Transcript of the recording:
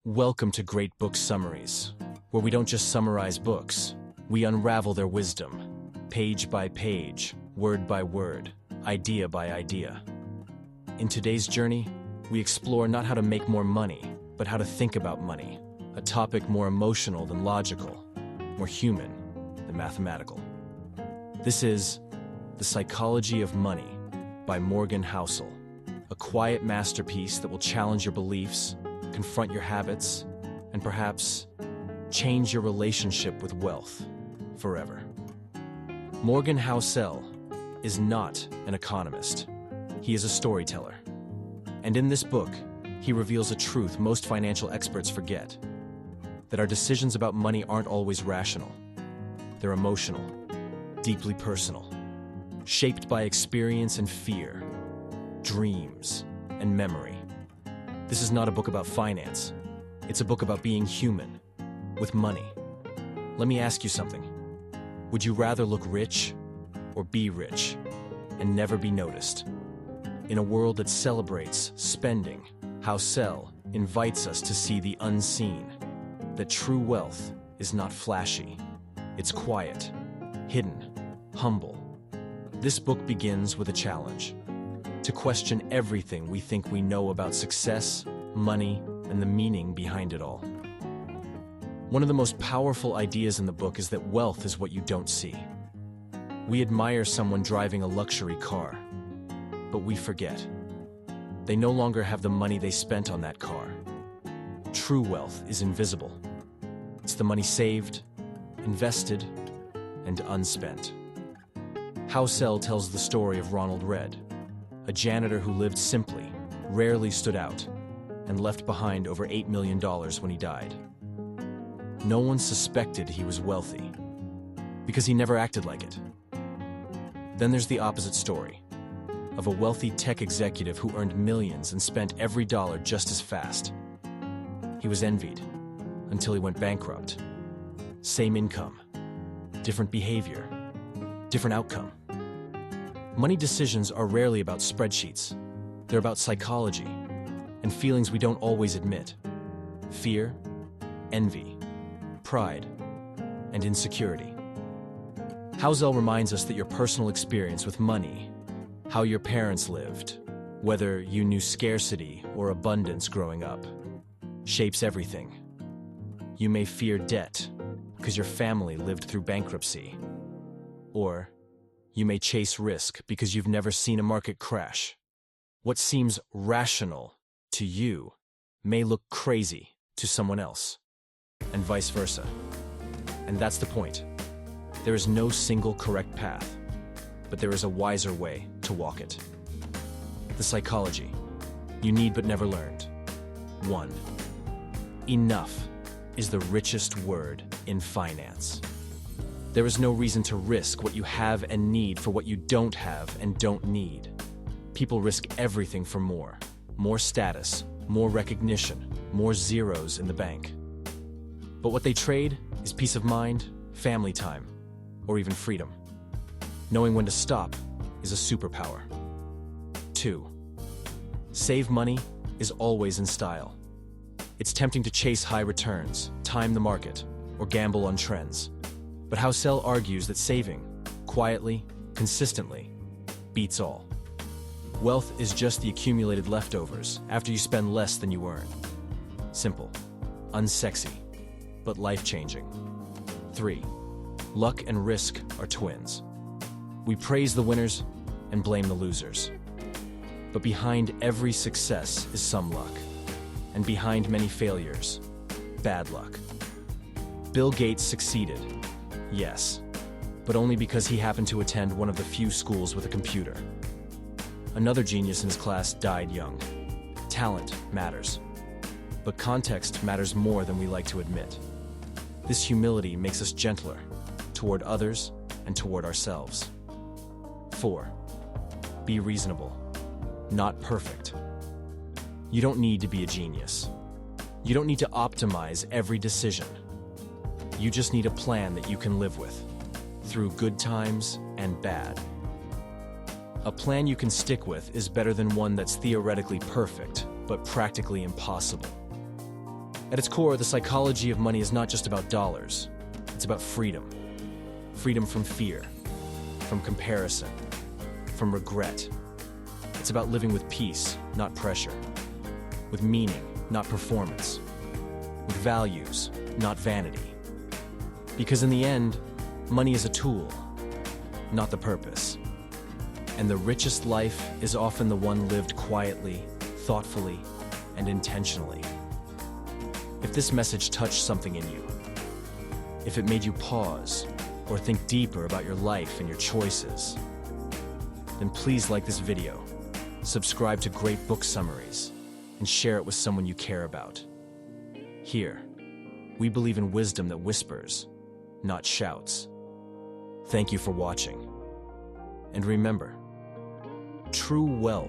Welcome to Great Book Summaries, where we don't just summarize books, we unravel their wisdom, page by page, word by word, idea by idea. In today's journey, we explore not how to make more money, but how to think about money, a topic more emotional than logical, more human than mathematical. This is The Psychology of Money by Morgan Housel, a quiet masterpiece that will challenge your beliefs, confront your habits, and perhaps change your relationship with wealth forever. Morgan Housel is not an economist. He is a storyteller. And in this book, he reveals a truth most financial experts forget, that our decisions about money aren't always rational. They're emotional, deeply personal, shaped by experience and fear, dreams and memory. This is not a book about finance. It's a book about being human, with money. Let me ask you something. Would you rather look rich or be rich and never be noticed? In a world that celebrates spending, Housel invites us to see the unseen, that true wealth is not flashy. It's quiet, hidden, humble. This book begins with a challenge: to question everything we think we know about success, money, and the meaning behind it all. One of the most powerful ideas in the book is that wealth is what you don't see. We admire someone driving a luxury car, but we forget. They no longer have the money they spent on that car. True wealth is invisible. It's the money saved, invested, and unspent. Housel tells the story of Ronald Red, a janitor who lived simply, rarely stood out, and left behind over $8 million when he died. No one suspected he was wealthy, because he never acted like it. Then there's the opposite story, of a wealthy tech executive who earned millions and spent every dollar just as fast. He was envied, until he went bankrupt. Same income, different behavior, different outcome. Money decisions are rarely about spreadsheets. They're about psychology and feelings we don't always admit. Fear, envy, pride, and insecurity. Housel reminds us that your personal experience with money, how your parents lived, whether you knew scarcity or abundance growing up, shapes everything. You may fear debt because your family lived through bankruptcy, or you may chase risk because you've never seen a market crash. What seems rational to you may look crazy to someone else, and vice versa. And that's the point. There is no single correct path, but there is a wiser way to walk it. The psychology you need but never learned. 1. Enough is the richest word in finance. There is no reason to risk what you have and need for what you don't have and don't need. People risk everything for more status, more recognition, more zeros in the bank. But what they trade is peace of mind, family time, or even freedom. Knowing when to stop is a superpower. 2. Save money is always in style. It's tempting to chase high returns, time the market, or gamble on trends. But Housel argues that saving, quietly, consistently, beats all. Wealth is just the accumulated leftovers after you spend less than you earn. Simple, unsexy, but life-changing. 3. Luck and risk are twins. We praise the winners and blame the losers. But behind every success is some luck, and behind many failures, bad luck. Bill Gates succeeded, yes, but only because he happened to attend one of the few schools with a computer. Another genius in his class died young. Talent matters, but context matters more than we like to admit. This humility makes us gentler toward others and toward ourselves. 4. Be reasonable, not perfect. You don't need to be a genius. You don't need to optimize every decision. You just need a plan that you can live with, through good times and bad. A plan you can stick with is better than one that's theoretically perfect, but practically impossible. At its core, the psychology of money is not just about dollars. It's about freedom. Freedom from fear, from comparison, from regret. It's about living with peace, not pressure. With meaning, not performance. With values, not vanity. Because in the end, money is a tool, not the purpose. And the richest life is often the one lived quietly, thoughtfully, and intentionally. If this message touched something in you, if it made you pause or think deeper about your life and your choices, then please like this video, subscribe to Great Book Summaries, and share it with someone you care about. Here, we believe in wisdom that whispers, not shouts. Thank you for watching. And remember, true wealth